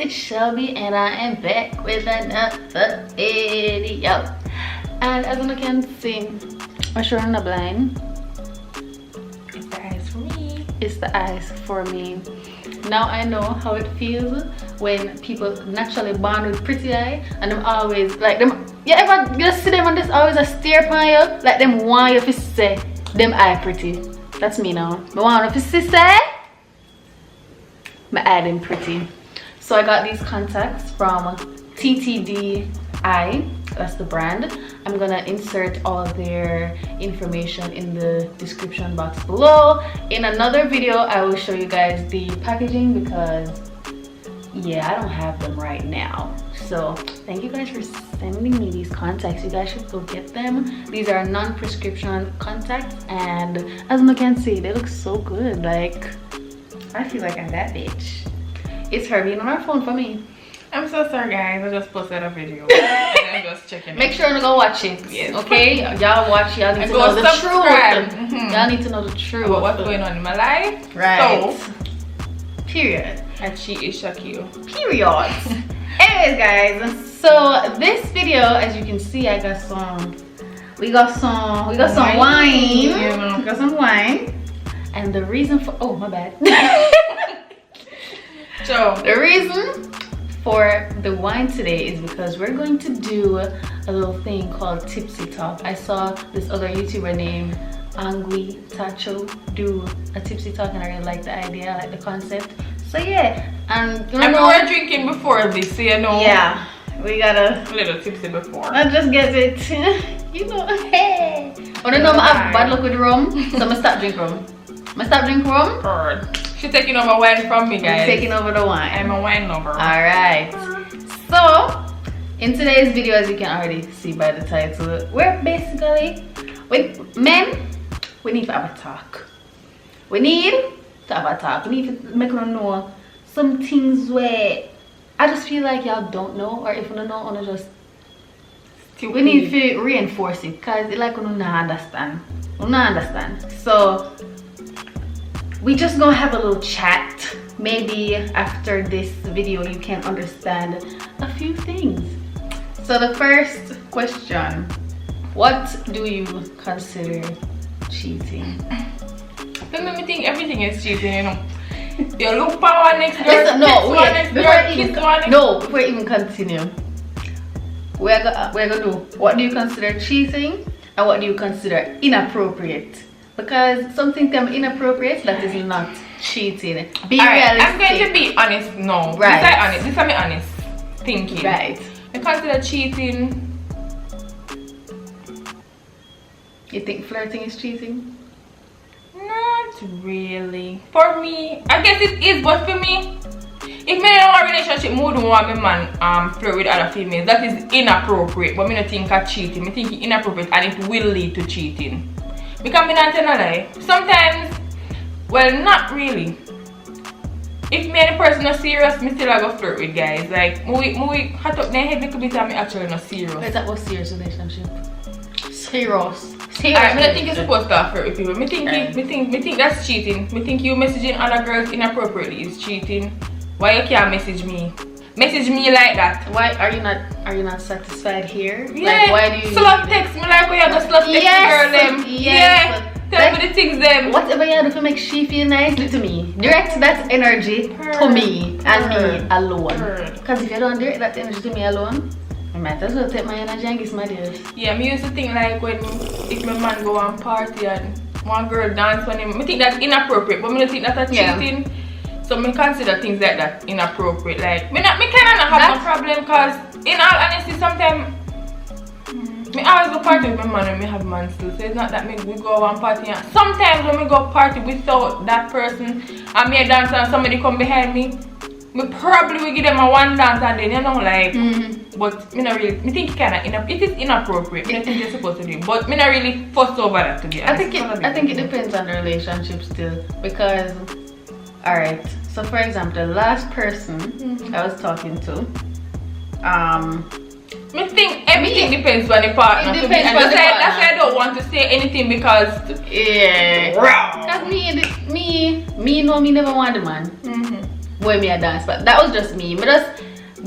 it's Shelby and I am back with another video. And as you can see, I'm showing the blind. It's the eyes for me. It's the eyes for me. Now I know how it feels when people naturally born with pretty eye and them always like them. You ever just see them and just always a stare upon you? Like them want you to say them eye pretty. That's me now. I want you to say my eye them pretty. So I got these contacts from TTD Eye. That's the brand. I'm gonna insert all their information in the description box below. In another video I will show you guys the packaging because yeah, I don't have them right now. So thank you guys for sending me these contacts. You guys should go get them. These are non-prescription contacts and as you can see, they look so good. Like I feel like I'm that bitch. It's her being on her phone for me. I'm so sorry guys, I just posted a video and I'm just checking. Make sure to go watch it. Yes. Okay, y'all watch. Y'all need to know the truth. Y'all need to know the truth about what's going on in my life. Right. So, period. and SheIsShacqueal. Period. Anyways guys, so this video, as you can see, I got some we got some wine. Yeah. We got some wine. And the reason for my bad. So the reason for the wine today is because we're going to do a little thing called Tipsy Talk. I saw this other YouTuber named Angui Tacho do a Tipsy Talk and I really like the idea, I like the concept. So yeah, and we were drinking before this, so you know. Yeah, we got a little tipsy before. I just get it. You know, hey. I don't know, I have bad luck with rum, so I'm gonna stop drinking rum. She's taking over wine from me, guys. I'm taking over the wine. I'm a wine lover. Alright. So, in today's video, as you can already see by the title, we're basically, with men, we need to have a talk. We need to have a talk. We need to make them know some things where I just feel like y'all don't know, or if you don't know, just we need to reinforce it because it's like we don't understand. We don't understand. So, we just gonna have a little chat. Maybe after this video you can understand a few things. So the first question, what do you consider cheating? Don't make me think everything is cheating, you know. You look power next door. Listen, no, wait, before we even continue, we're gonna do what do you consider cheating and what do you consider inappropriate? Because something can be inappropriate that is not cheating. Be realistic. I'm going to be honest now. Right. This is me honest thinking. Right. I consider cheating. You think flirting is cheating? Not really. For me, I guess it is, but for me, if me in a relationship, I wouldn't want my man flirt with other females. That is inappropriate. But I don't think of cheating. I think it's inappropriate and it will lead to cheating. Because I'm not telling a lie. Sometimes, well, not really. If me and the person not serious, me still go flirt with guys. Like, we hot up their head a little bit and me actually not serious. Is that what serious relationship? Serious. I don't think you're supposed to flirt with people. Me think that's cheating. Me think you messaging other girls inappropriately is cheating. Why you can't message me? Message me like that. Why are you not satisfied here? Yeah. Like why do you slut text me like when you just slut text girl them? Yes. Tell me the things them. Whatever you do to make she feel nice, do to me. Direct that energy to me and me alone. Because if you don't direct that energy to me alone, I might as well take my energy and give my dears. Yeah, me used to think like when if my man go on party and one girl dance on him, I think that's inappropriate, but I don't think that's cheating. Yeah. So me consider things like that inappropriate. Like me kind of not have no problem because in all honesty sometimes me always go party with my man when me have man still. So it's not that we go on party and sometimes when we go party without that person and me a dance and somebody come behind me, me probably will give them a one dance and then you know like but me not really, me think it is inappropriate. I think you're supposed to do it, but me not really fussed over that to be honest. I think it depends on the relationship still because alright, so for example, the last person I was talking to, I think everything depends on the partner. It depends on the partner. That's why I don't want to say anything because because me know me never want the man. Boy me a dance, but that was just me. But just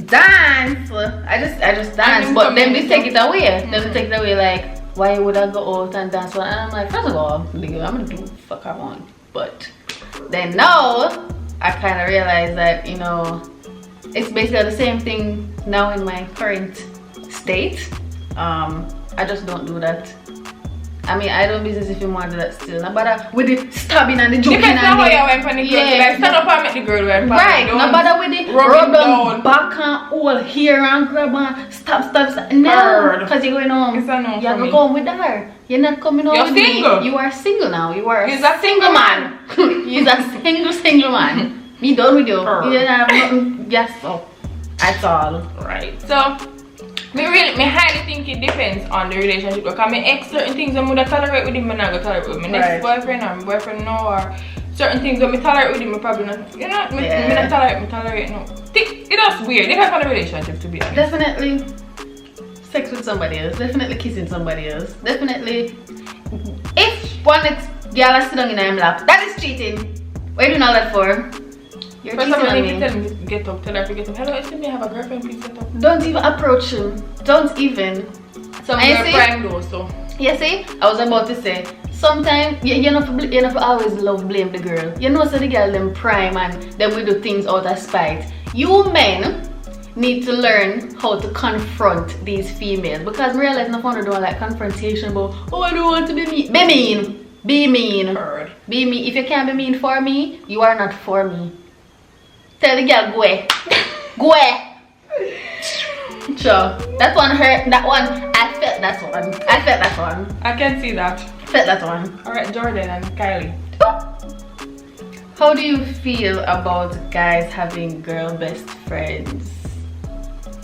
dance. I just dance. But then they take it away. Then they take it away like, why would I go out and dance? And I'm like, first of all, I'm gonna do what the fuck I want. But then now I kind of realize that, you know, it's basically the same thing now in my current state. I just don't do that. I mean, I don't business if you want to do that still. No bother with the stabbing and the joking and the... Depends on how you went for the girl. Like, stand up and make the girl wear. Right, no bother with the rub down back and all here and grab and stab. No, because you're going home. It's a no you're for me. going with her. You're not coming home with single. me. You are single now. You are He's a single man. He's a single man. Me done with you. You don't have nothing. Yes, so that's all. Right. So, me highly think it depends on the relationship. Because me ex certain things I would tolerate with him, I'm not gonna tolerate with my next boyfriend or my boyfriend now, or certain things that me tolerate with him, I probably not. You know, me not tolerate no. It's just weird. Depends on the relationship, to be honest. Definitely sex with somebody else. Definitely kissing somebody else. Definitely. If one ex girl is sitting in her lap, that is cheating. What are you doing all that for? You're First cheating of all, on if you me. tell him, get up, tell her to get up. Hello, excuse me, I have a girlfriend, please get up. Don't even approach him. Don't even. Some girl prime though, so. You see, I was about to say, sometimes you know always love blame the girl. You know, so the girl them prime and then we do things out of spite. You men need to learn how to confront these females, because I realize no fun doing like confrontation about, oh, I don't want to be mean. Be mean. Be mean. Heard. Be mean. If you can't be mean for me, you are not for me. Tell the girl, go away. Go away. Sure. That one hurt. That one, I felt that one. I felt that one. I can see that. Felt that one. Alright, Jordan and Kylie. How do you feel about guys having girl best friends?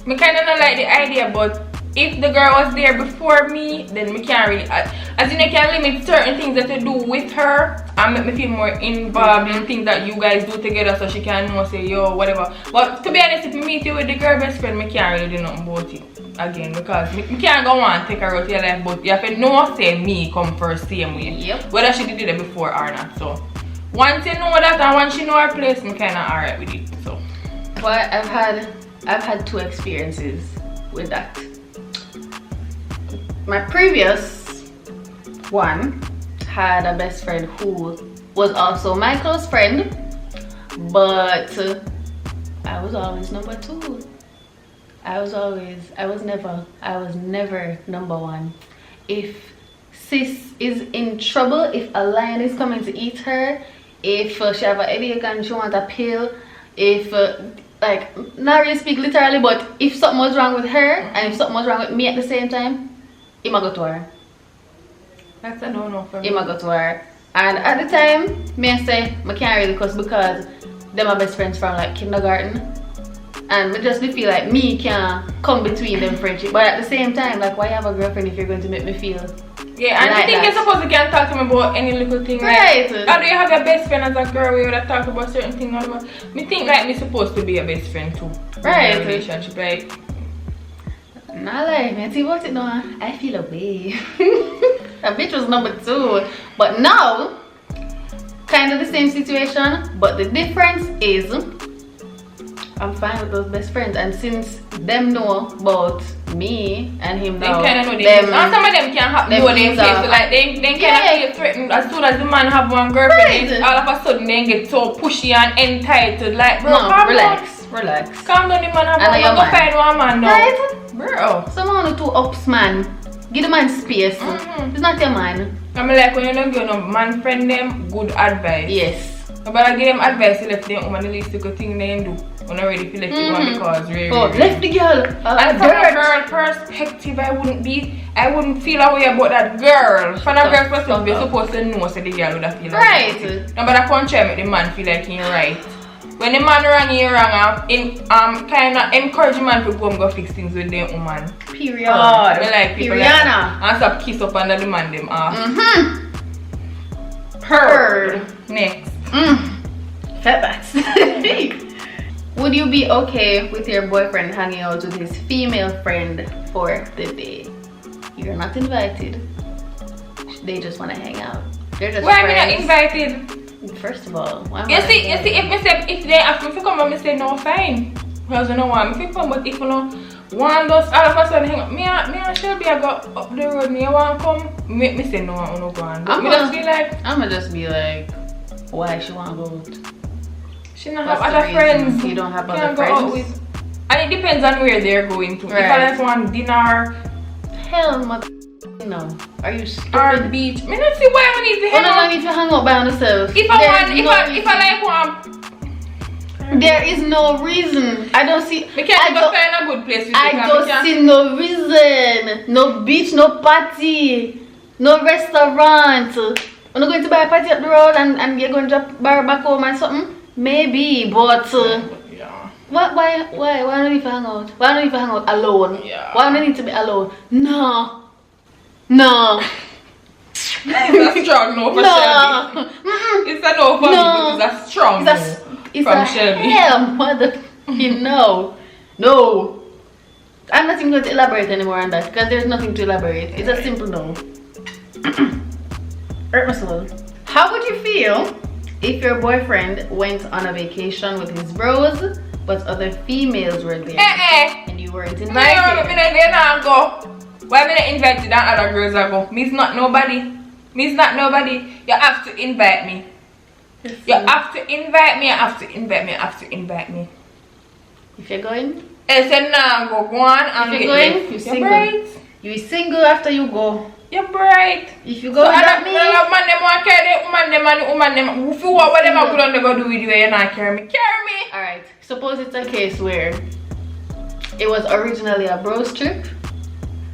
Me kind of not like the idea, but if the girl was there before me, then me can't really, as in I can limit certain things that I do with her and make me feel more involved in things that you guys do together, so she can know, say, yo, whatever. But to be honest, if me meet you with the girl best friend, me can't really do nothing about it again, because me can't go on and take her out of your life, but you have to know, say, me come first same way. Yep. Whether she did it before or not. So once you know that and once she know her place, me kind of alright with it. So Well, I've had two experiences with that. My previous one had a best friend who was also my close friend, but I was always number two. I was never number one. If sis is in trouble, if a lion is coming to eat her, if she have a headache and she want a pill, if like, not really speak literally, but if something was wrong with her and if something was wrong with me at the same time, he might go to her. that's a no-no for me. He might go to her. And at the time, me I say, I can't really cuss because they're my best friends from like kindergarten. And I just feel like me can't come between them friendship. But at the same time, like, why have a girlfriend if you're going to make me feel yeah, and like I think you're supposed to can talk to me about any little thing. Right. Like, how do you have your best friend as a girl where you would talk about certain things? Me think like me supposed to be a best friend too. Right. In a relationship, like. Nah, like, man, see what it now. I feel away. A bitch was number two. But now, kind of the same situation. But the difference is, I'm fine with those best friends. And since them know about me and him now, they kind of know them. And some of them can have more than face. So like they kind of feel threatened as soon as the man have one girlfriend. Right. All of a sudden they get so pushy and entitled. Like, bro, no, relax. Calm down, the man have one. Go find one man now. Right? Bro. Someone who two ups, man. Give the man space. It's not your man. I mean, like when you don't give no man friend them good advice. Yes. But I give them advice to left them woman the least little thing they do. When I already feel like the one because really. Oh, left the girl. And from a girl perspective, I wouldn't feel a way about that girl. From a girl perspective, you're supposed to know so the girl would have feel like right. No, but I can't try make the man feel like he's right. When the man wrong, you're wrong. Kind of encourage the man to go and go fix things with them woman. Period. I like people like and stop kiss up under the man them off. Heard. Next. Fat bats. Would you be okay with your boyfriend hanging out with his female friend for the day? You're not invited. They just want to hang out. They're just why friends. am I not invited? First of all, why am you see, if they ask me to come and I say no, fine. Because you know what, I think but if you know one does all of a sudden hang up, me and Shelby I go up the road, me want to come, me say no, I don't go on. I'ma just be like, why she wanna go out? She don't have other friends. You don't have other go out friends? with. And it depends on where they're going to. Right. If I just want dinner, hell mother no. Are you stupid? Or beach. Me not see why I need to hang out. If you hang out by yourself. If I like want. There is no reason. I don't see. We can't go find a good place. I don't see no reason. No beach, no party, no restaurant. When you're going to buy a party up the road and you're going to drop bar back home or something, maybe. But yeah. Why don't you hang out? Why don't you hang out alone? Yeah. Why don't you need to be alone? No. It's a strong no for Shelby. It's a no for me, but it's a strong no from Shelby. Hell, mother. No. I'm not even going to elaborate anymore on that because there's nothing to elaborate. It's a simple no. Hurt my soul. How would you feel if your boyfriend went on a vacation with his bros, but other females were there and you weren't invited? Why am I not invited and other girls are go? Me's not nobody. You have to invite me. You have to invite me. If you're going? I said nah, go on and if you're going, you're single. Bright. You're single after you go. You're bright. If you go so without me, man them want carry the woman them. If you want what them are going to go do with you, you're not carry me. Alright. Suppose it's a case where it was originally a bros trip.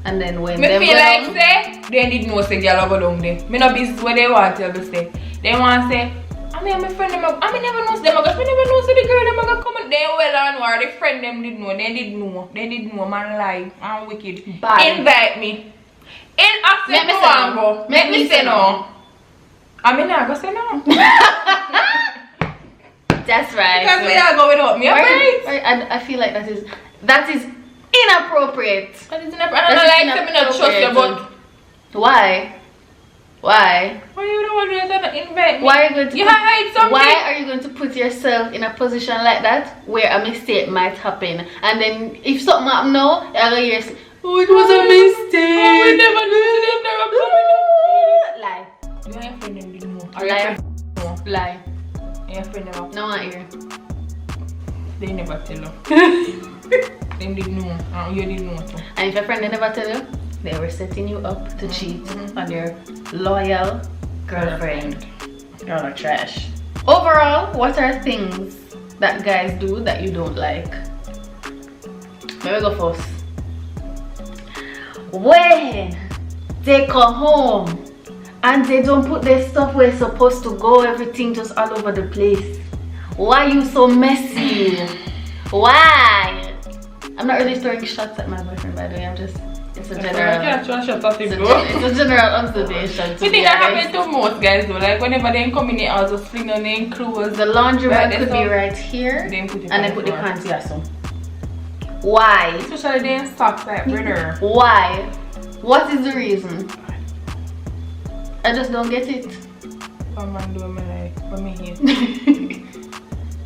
And then when they feel like say they did know say girl go down there. Me no business what they want tell to say. They want say, I mean my friend them I never know them because me never know say the girl them go come they well and war the friend them did know. They did know man lie and wicked. Bad. Invite me. In after Let me say no. Let me say no. I mean I go say no. That's right. Because we all go without me, right? I feel like that is inappropriate. That is inappropriate. I don't like to me not trust you, but why? Why you don't want to invite me? Why are you going to hide something? Why are you going to put yourself in a position like that where a mistake might happen? And then if something happen now, you're going to hear, oh, it was a mistake. Oh, we never knew. Lie. You and your friend them didn't know. Lie. And your friend never. No one here. They never tell you. They didn't know. You didn't know too. And if your friend never tell you, they were setting you up to cheat on your loyal girlfriend. You're like trash. Overall, what are things that guys do that you don't like? Let me go first. When they come home and they don't put their stuff where it's supposed to go, everything just all over the place. Why are you so messy? Why? I'm not really throwing shots at my boyfriend, by the way. It's a general. It's a general observation. We think that happens to most guys though. Like whenever they come in the house, just fling on their clothes. The laundry bag could be right here, and they put the pants here. So why? Especially they in socks like brother. Why? What is the reason? I just don't get it. Some man do me like, but me hate.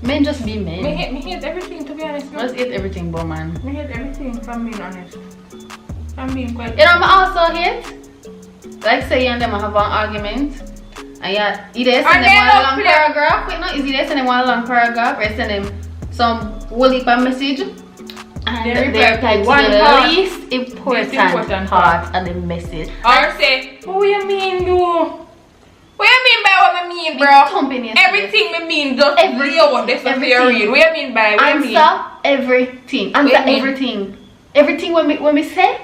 Men just be men. Me hate everything, to be honest. Just hate everything, but man. Me hate everything, if I'm being honest. I'm being quite. You know, I also hate, like say you and them have an argument, and yeah, either send them one long paragraph. Wait, no, is either send them one long paragraph or send them some whole heap of message, and they reply to the least important part of the message. Or say, what do you mean, though? What you mean by what I mean, bro? Everything me mean, just everything. This is your read. What you mean by what you mean? Answer everything. Answer everything. Everything when we say,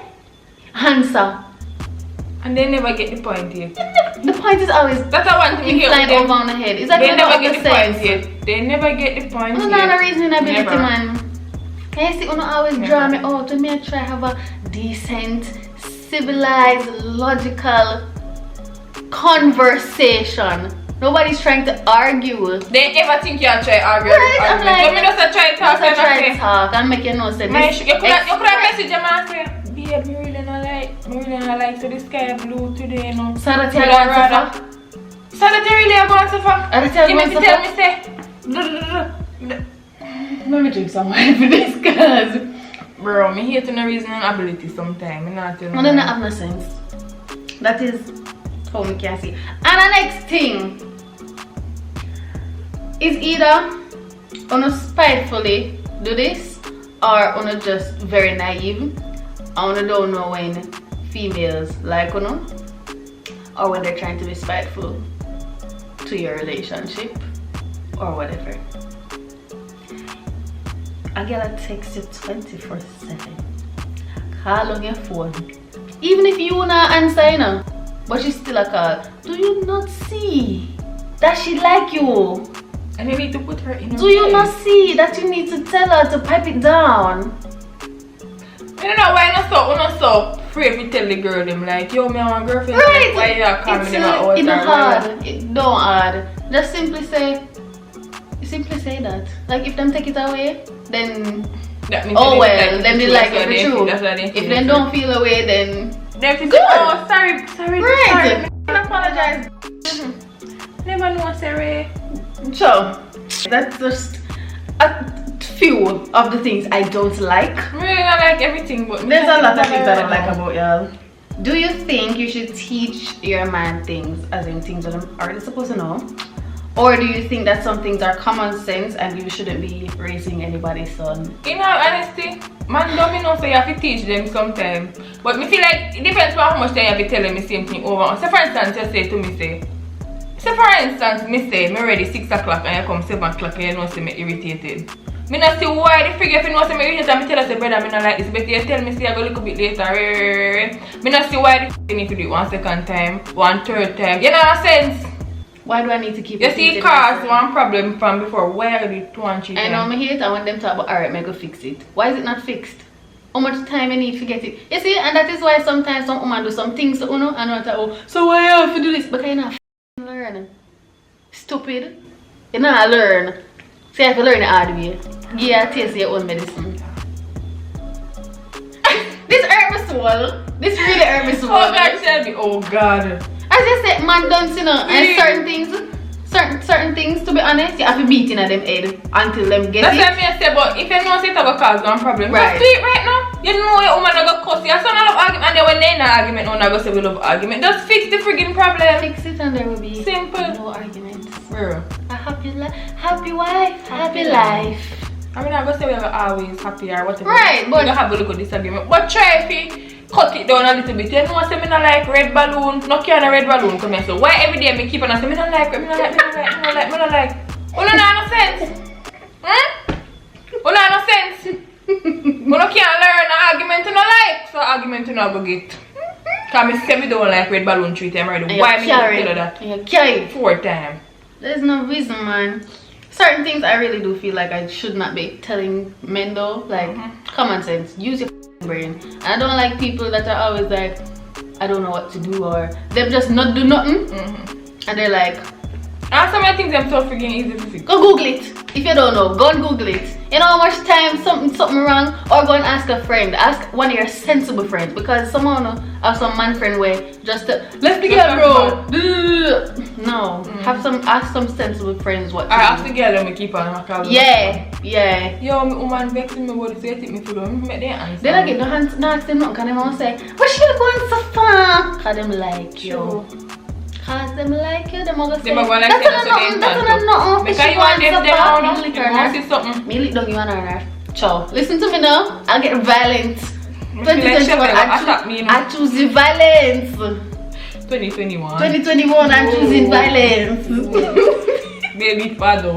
answer. And they never get the point yet. The point is always that's a one thing inside over on the head. It's like they never get the point yet. They never get the point yet. That's not a reasonability, man. Can you see, you always draw me out when me try have a decent, civilized, logical conversation. Nobody's trying to argue. They ever think you are trying to argue. Right? I'm like, so me just try to talk and make you know say this. You could have messaged your man say, babe, me really not like so the sky blue today, you know. So that you want to suffer? So that you really are going to suffer? You mean to tell me say Let me drink some wine for this, cause bro, me hate no reason and ability sometimes. Me not tell I don't have no sense. That is how we can see. And the next thing is either on spitefully do this or on just very naive. I don't know when females like or when they're trying to be spiteful to your relationship or whatever. I gotta text you 24/7. Call on your phone. Even if you not answer, you know, but she still a call. Do you not see that she like you? And you need to put her in her Do you place. not see that you need to tell her to pipe it down? I don't know why I'm so afraid to tell the girl them like, yo, me and my girlfriend. Right. Why you are calling them out? It's hard. Don't hard. Just simply say that. Like if them take it away, then that means oh well, like them they like it for true. If they don't feel away, then they good. Oh, sorry. Right. I apologize. Never know, Sarah. So that's just a few of the things I don't like. Really, I like everything, but There's a lot of things I don't like about y'all. Do you think you should teach your man things, as in things that I'm already supposed to know? Or do you think that some things are common sense and you shouldn't be raising anybody's son? In all honesty, man don't know so you have to teach them sometimes. But me feel like it depends on how much time you have to tell them the same thing over. So for instance, you say to me, me ready 6 o'clock and you come 7 o'clock and you know say me irritated. Me not see why the figure if you know say me irritated and me tell us say brother me not like this, but you tell me say I go a little bit later. Me not see why the you need to do it 1 second time, 1 third time. You know what sense? Why do I need to keep you see cause one problem from before. Why I do 2 and 3 I know me hate, I want them to talk about alright, I go fix it. Why is it not fixed? How much time I need to get it? You see, and that is why sometimes some women do some things so and I'm like, oh, so why you have to do this? Because you're not learn. Stupid. You not learn. So you have to learn the hard way. Yeah, taste your own medicine. This hurt my soul. This really hurt my soul. Oh God, Shelby. Oh God. As you said, man don't you know, and certain things to be honest, you have to beat in at them head until them get That's it. what I say, but if you know it's going to cause one problem, right. Just do it right now. You know your woman are going to cuss you. So I love argument, and then when they in an argument, no one going to say we love argument. Just fix the friggin' problem. Fix it and there will be simple. No arguments. Bro. A happy wife, happy life. I mean, I'm going to say we're always happy or whatever. Right, but you have a little disagreement. But try if you cut it down a little bit. You know what I say, me not like red balloon. No can a red balloon come here. So why every day me keep on saying me not like. Oh, no sense. Oh, no sense. You no can't learn an argument you no like. So argument you no go get. Because me say me don't like red balloon 3 times already. Why me not tell you that? You carry 4 times. There's no reason, man. Certain things I really do feel like I should not be telling men though. Like common sense. Use your brain. And I don't like people that are always like, I don't know what to do, or them just not do nothing. And they're like, and some of the things I'm so freaking easy to fix. Go Google it. If you don't know, go and Google it. You know how much time something wrong, or go and ask a friend. Ask one of your sensible friends, because someone have some man friend way just left the girl, bro. No, ask some sensible friends what to do. Ask the girl and we keep on. Yeah. Yo, my woman vexing me about this. You take me for them. Make them answer. Then I get no hands, no ask them nothing. Cause them all say, where she going so far? Cause them like you. Cause them like you, them all go say, that's not nothing. Because you want them down, you want to see something. Me lick down you on her. Ciao. Listen to me now. I'll get violent. 2021, I choose the violence. 2021. 2021, I'm choosing violence. Baby father.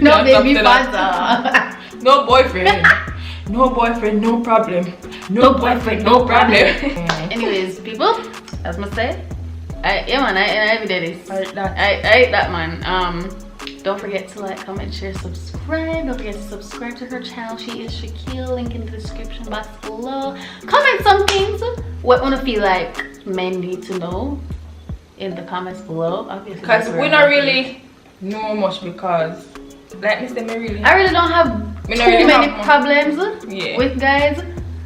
No baby father. No boyfriend. No boyfriend, no problem. No boyfriend, no problem. Anyways, people, as I say, I every day this. I ate that, man. Don't forget to like, comment, share, subscribe. Don't forget to subscribe to her channel. She is Shacqueal. Link in the description box below. Comment some things what wanna feel like men need to know in the comments below. Obviously, because we don't really know much, because like I said, I really don't have too many problems with guys.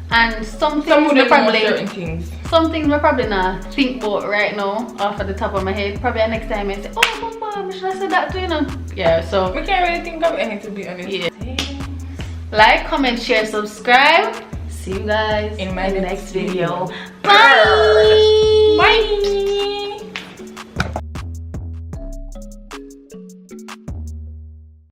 And some things we probably not think about right now off of the top of my head. Probably next time I say, oh mom, should I say that to you know? Yeah, so we can't really think of anything, to be honest. Yeah. Like, comment, share, subscribe. See you guys in my next video. Bye. Bye.